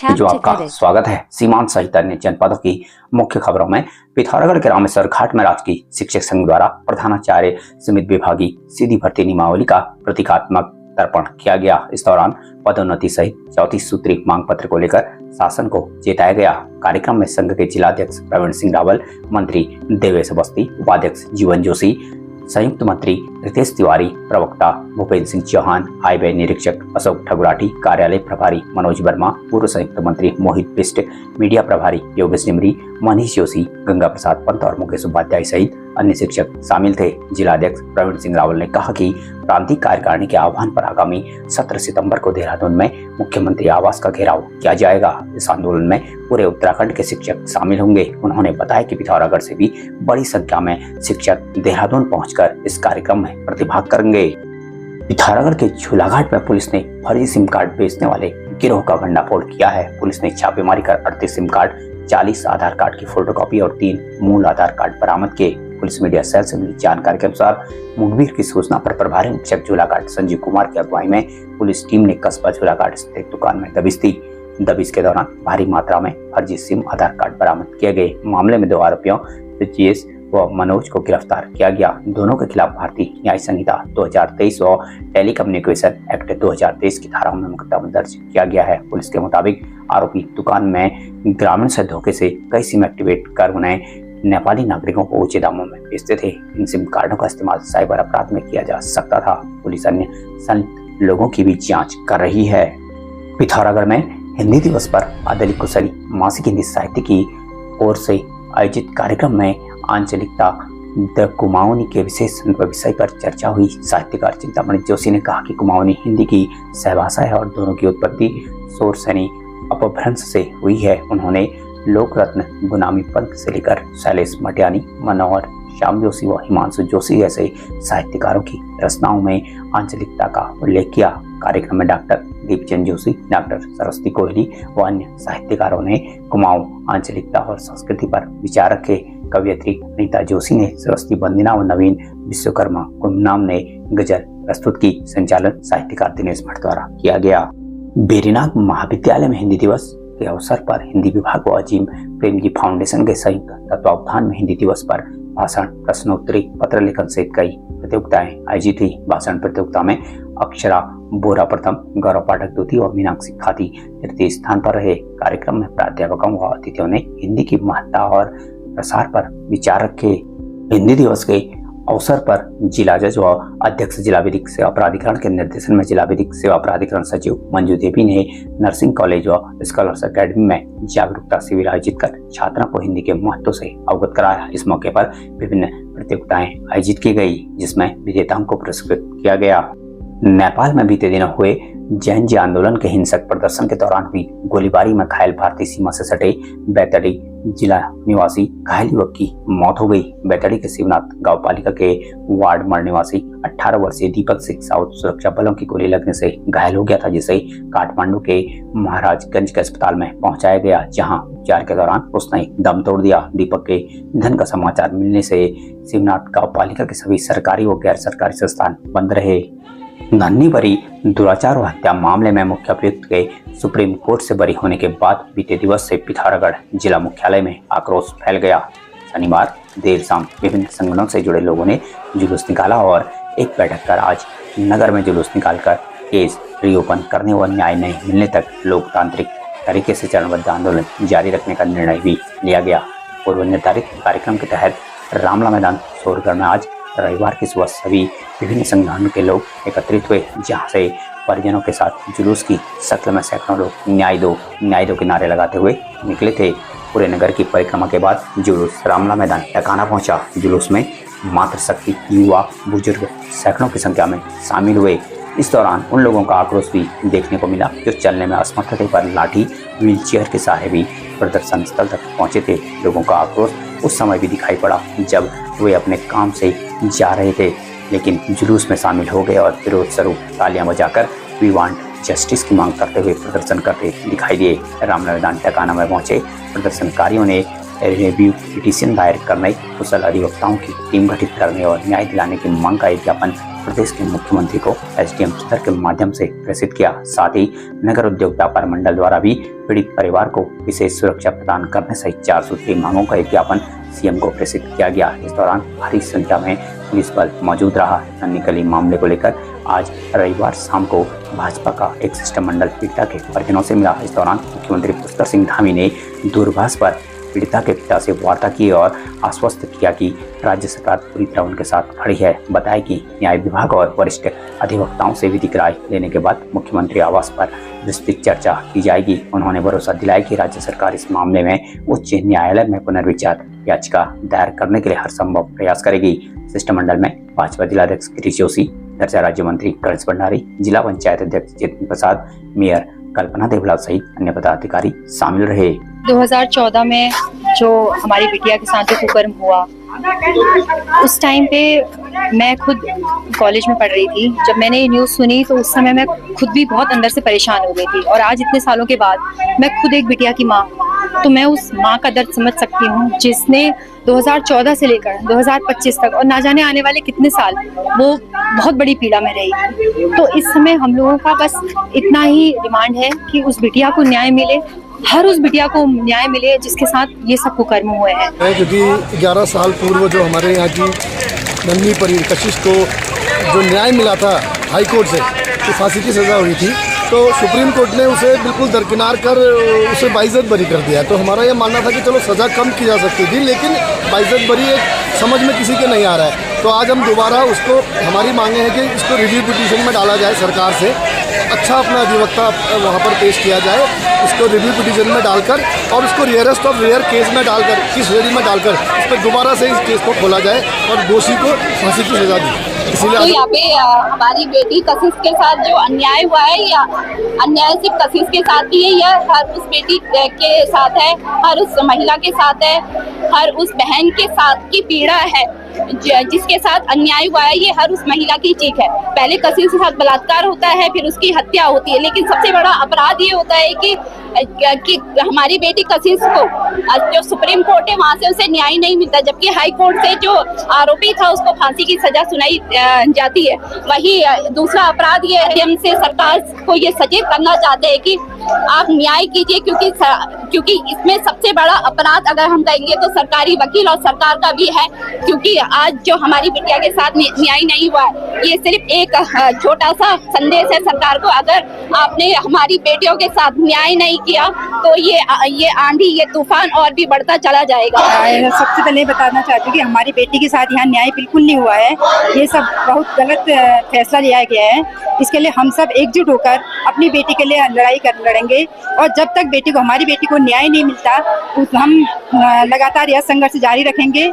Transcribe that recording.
जो आपका स्वागत है सीमांत सहित अन्य जनपदों की मुख्य खबरों में। पिथौरागढ़ के रामेश्वर घाट में राजकीय शिक्षक संघ द्वारा प्रधानाचार्य समिति विभागीय सीधी भर्ती नियमावली का प्रतीकात्मक तर्पण किया गया। इस दौरान पदोन्नति सहित 34 सूत्री मांग पत्र को लेकर शासन को चेताया गया। कार्यक्रम में संघ के जिलाध्यक्ष प्रवीण सिंह रावल, मंत्री देवेश अवस्थी, उपाध्यक्ष जीवन जोशी, संयुक्त मंत्री रितेश तिवारी, प्रवक्ता भूपेंद्र सिंह चौहान, आय व्यय निरीक्षक अशोक ठगुराठी, कार्यालय प्रभारी मनोज वर्मा, पूर्व संयुक्त मंत्री मोहित बिष्ट, मीडिया प्रभारी योगेश निमरी, मनीष जोशी, गंगा प्रसाद पंत और मुकेश उपाध्याय सहित अन्य शिक्षक शामिल थे। जिलाध्यक्ष प्रवीण सिंह रावल ने कहा कि प्रांतीय कार्यकारिणी के आह्वान पर आगामी 17 सितंबर को देहरादून में मुख्यमंत्री आवास का घेराव किया जाएगा। इस आंदोलन में पूरे उत्तराखंड के शिक्षक शामिल होंगे। उन्होंने बताया कि पिथौरागढ़ से भी बड़ी संख्या में शिक्षक देहरादून पहुंचकर इस कार्यक्रम में प्रतिभाग करेंगे। पिथौरागढ़ के झूलाघाट में पुलिस ने फर्जी सिम कार्ड बेचने वाले गिरोह का भंडाफोड़ किया है। पुलिस ने छापेमारी कर 38 सिम कार्ड, 40 आधार कार्ड की फोटोकॉपी और 3 मूल आधार कार्ड बरामद किए। पुलिस मीडिया सेल से मिली जानकारी के अनुसार मुखबिर की सूचना पर प्रभारी निरीक्षक झूलाघाट संजीव कुमार की अगुवाई में पुलिस टीम ने कस्बा झूलाघाट स्थित एक दुकान में दबिश दी। दबिश के दौरान भारी मात्रा में फर्जी सिम आधार कार्ड बरामद किए गए। मामले में 2 आरोपियों ब्रजेश व मनोज को गिरफ्तार किया गया। दोनों के खिलाफ भारतीय न्याय संहिता 2023 और टेलीकम्युनिकेशन एक्ट 2023 की धाराओं में मुकदमा दर्ज किया गया है। पुलिस के मुताबिक आरोपी दुकान में ग्रामीण से धोखे से कई सिम एक्टिवेट कर उन्हें नेपाली नागरिकों को ऊंचे दामों में बेचते थे। इन सिम कार्डों का इस्तेमाल साइबर अपराध में किया जा सकता था। पुलिस अन्य संलिप्त लोगों की भी जांच कर रही है। पिथौरागढ़ में हिंदी दिवस पर अदली कुशली मासिक हिंदी साहित्य की ओर से आयोजित कार्यक्रम में आंचलिकता द कुमाऊनी के विशेष विषय पर चर्चा हुई। साहित्यकार चिंतामणि जोशी ने कहा कि कुमाऊनी हिंदी की सहभाषा है और दोनों की उत्पत्ति शोर सैनी अपभ्रंश से हुई है। उन्होंने लोक रत्न गुनामी पंत से लेकर शैलेश मटियानी, मनोहर श्याम जोशी व हिमांशु जोशी जैसे साहित्यकारों की रचनाओं में आंचलिकता का उल्लेख किया। कार्यक्रम में डॉक्टर दीपचंद जोशी, डॉक्टर सरस्वती कोहली व अन्य साहित्यकारों ने कुमाऊं आंचलिकता और संस्कृति पर विचार रखे। कवयित्री अनीता जोशी ने सरस्वती वंदना व नवीन विश्वकर्मा गुमनाम ने गजल प्रस्तुत की। संचालन साहित्यकार दिनेश भट्ट द्वारा किया गया। बेरीनाग महाविद्यालय में हिंदी दिवस के अवसर पर हिंदी विभाग व अजीम प्रेमजी फाउंडेशन के संयुक्त तत्वावधान में हिंदी दिवस पर भाषण, प्रश्नोत्तरी, पत्र लेखन सहित कई प्रतियोगिताएं आयोजित हुई। भाषण प्रतियोगिता में अक्षरा बोरा प्रथम, गौरव पाठक द्वितीय और मीनाक्षी खाती तृतीय स्थान पर रहे। कार्यक्रम में प्राध्यापकों व अतिथियों ने हिंदी की महत्ता और प्रसार पर विचार रखे। हिंदी दिवस के अवसर पर जिला जज व अध्यक्ष जिला विधिक सेवा प्राधिकरण के निर्देशन में जिला विधिक सेवा प्राधिकरण सचिव मंजू देवी ने नर्सिंग कॉलेज व स्कॉलर्स अकेडमी में जागरूकता शिविर आयोजित कर छात्रों को हिंदी के महत्व से अवगत कराया। इस मौके पर विभिन्न प्रतियोगिताएं आयोजित की गई, जिसमें विजेताओं को पुरस्कृत किया गया। नेपाल में बीते दिनों हुए जैन आंदोलन के हिंसक प्रदर्शन के दौरान हुई गोलीबारी में घायल भारतीय सीमा से सटे बैतडी जिला निवासी घायल युवक की मौत हो गई। बैतडी के शिवनाथ गांव पालिका के वार्ड मर निवासी 18 वर्षीय दीपक सिंह साउथ सुरक्षा बलों की गोली लगने से घायल हो गया था, जिसे काठमांडू के महाराजगंज के अस्पताल में पहुंचाया गया, जहां उपचार के दौरान उसने दम तोड़ दिया। दीपक के निधन का समाचार मिलने से शिवनाथ गांव पालिका के सभी सरकारी व गैर सरकारी संस्थान बंद रहे। नन्ही बरी दुराचार व हत्या मामले में मुख्य अभियुक्त के सुप्रीम कोर्ट से बरी होने के बाद बीते दिवस से पिथौरागढ़ जिला मुख्यालय में आक्रोश फैल गया। शनिवार देर शाम विभिन्न संगठनों से जुड़े लोगों ने जुलूस निकाला और एक बैठक कर आज नगर में जुलूस निकालकर केस रीओपन करने व न्याय नहीं मिलने तक लोकतांत्रिक तरीके से चरणबद्ध आंदोलन जारी रखने का निर्णय भी लिया गया। पूर्व निर्धारित कार्यक्रम के तहत रामला मैदान सोरगढ़ में आज रविवार की सुबह सभी विभिन्न संगठनों के लोग एकत्रित हुए, जहां से परिजनों के साथ जुलूस की शक्ल में सैकड़ों लोग न्याय दो के नारे लगाते हुए निकले थे। पूरे नगर की परिक्रमा के बाद जुलूस रामला मैदान टकाना पहुंचा। जुलूस में मातृशक्ति, युवा, बुजुर्ग सैकड़ों की संख्या में शामिल हुए। इस दौरान उन लोगों का आक्रोश भी देखने को मिला जो चलने में असमर्थ थे, पर लाठी व्हीलचेयर के सहारे भी प्रदर्शन स्थल तक पहुंचे थे। लोगों का आक्रोश उस समय भी दिखाई पड़ा जब वे अपने काम से जा रहे थे, लेकिन जुलूस में शामिल हो गए और विरोध स्वरूप तालियां बजाकर वी वांट जस्टिस की मांग करते हुए प्रदर्शन करते दिखाई दिए। रामला मैदान टकाना में पहुंचे प्रदर्शनकारियों ने रिव्यू पिटीशन दायर करने, कुशल अधिवक्ताओं की टीम गठित करने और न्याय दिलाने की मांग का एक ज्ञापन प्रदेश के मुख्यमंत्री को एसडीएम स्तर के माध्यम से प्रेषित किया। साथ ही नगर उद्योग व्यापार मंडल द्वारा भी पीड़ित परिवार को विशेष सुरक्षा प्रदान करने सहित 4 सूत्रीय मांगों का एक ज्ञापन सीएम को प्रेषित किया गया। इस दौरान भारी संख्या में पुलिस बल मौजूद रहा। नन्ही मामले को लेकर आज रविवार शाम को भाजपा का एक शिष्टमंडल पीड़िता के परिजनों से मिला। इस दौरान मुख्यमंत्री पुष्कर सिंह धामी ने दूरभाष पर पीड़िता के पिता से वार्ता की और आश्वस्त किया कि राज्य सरकार पूरी तरह उनके साथ खड़ी है। बताया कि न्याय विभाग और वरिष्ठ अधिवक्ताओं से विधिक राय लेने के बाद मुख्यमंत्री आवास पर विस्तृत चर्चा की जाएगी। उन्होंने भरोसा दिलाया कि राज्य सरकार इस मामले में उच्च न्यायालय में पुनर्विचार याचिका दायर करने के लिए हर संभव प्रयास करेगी। शिष्टमंडल में भाजपा जिलाध्यक्ष गिरीश जोशी, दर्जा राज्य मंत्री गणेश भंडारी, जिला पंचायत अध्यक्ष जितेंद्र प्रसाद, मेयर कल्पना देवला सहित अन्य पदाधिकारी शामिल रहे। 2014 में जो हमारी बिटिया के साथ जो कुकर्म हुआ, उस टाइम पे मैं खुद कॉलेज में पढ़ रही थी। जब मैंने ये न्यूज़ सुनी तो उस समय मैं खुद भी बहुत अंदर से परेशान हो गई थी। और आज इतने सालों के बाद मैं खुद एक बिटिया की माँ, तो मैं उस माँ का दर्द समझ सकती हूँ जिसने 2014 से लेकर 2025 तक और ना जाने आने वाले कितने साल वो बहुत बड़ी पीड़ा में रही। तो इस समय हम लोगों का बस इतना ही डिमांड है कि उस बिटिया को न्याय मिले, हर उस बिटिया को न्याय मिले जिसके साथ ये सब कुकर्म हुए हैं। क्योंकि 11 साल पूर्व जो हमारे यहाँ की नन्ही परी कशिश को जो न्याय मिला था हाई कोर्ट से कि फांसी की सज़ा हुई थी, तो सुप्रीम कोर्ट ने उसे बिल्कुल दरकिनार कर उसे बाइज्जत बरी कर दिया। तो हमारा ये मानना था कि चलो सज़ा कम की जा सकती थी, लेकिन बाइज्जत बरी एक समझ में किसी के नहीं आ रहा है। तो आज हम दोबारा उसको, हमारी मांगे हैं कि इसको रिव्यू पिटीशन में डाला जाए सरकार से, अच्छा अपना अधिवक्ता वहाँ पर पेश किया जाए, इसको रिव्यू पिटीशन में डालकर और उसको रेयरेस्ट ऑफ रेयर केस में डालकर, किस श्रेणी में डालकर इस पर दोबारा से इस केस को खोला जाए और दोषी को फांसी की सजा दी। तो यहाँ पे हमारी बेटी कशिश के साथ जो अन्याय हुआ है, या अन्याय सिर्फ कशिश के साथ ही है, यह हर उस बेटी के साथ है, हर उस महिला के साथ है, हर उस बहन के साथ की पीड़ा है जिसके साथ अन्याय हुआ है। ये हर उस महिला की चीख है। पहले कशिश के साथ बलात्कार होता है, फिर उसकी हत्या होती है, लेकिन सबसे बड़ा अपराध ये होता है कि हमारी बेटी कशिश को जो सुप्रीम कोर्ट है वहाँ से उसे न्याय नहीं मिलता, जबकि हाई कोर्ट से जो आरोपी था उसको फांसी की सजा सुनाई जाती है। वही दूसरा अपराध ये है, हमसे सरकार को ये सचेत करना चाहते हैं कि आप न्याय कीजिए, क्योंकि इसमें सबसे बड़ा अपराध अगर हम कहेंगे तो सरकारी वकील और सरकार का भी है। क्योंकि आज जो हमारी बिटिया के साथ न्याय नहीं हुआ, ये सिर्फ एक छोटा सा संदेश है सरकार को। अगर आपने हमारी बेटियों के साथ न्याय नहीं किया तो ये आंधी, ये तूफान और भी बढ़ता चला जाएगा। सबसे पहले बताना चाहती हूँ कि हमारी बेटी के साथ यहाँ न्याय बिल्कुल नहीं हुआ है। ये सब बहुत गलत फैसला लिया गया है। इसके लिए हम सब एकजुट होकर अपनी बेटी के लिए लड़ेंगे और जब तक हमारी बेटी को न्याय नहीं मिलता हम लगातार यह संघर्ष जारी रखेंगे।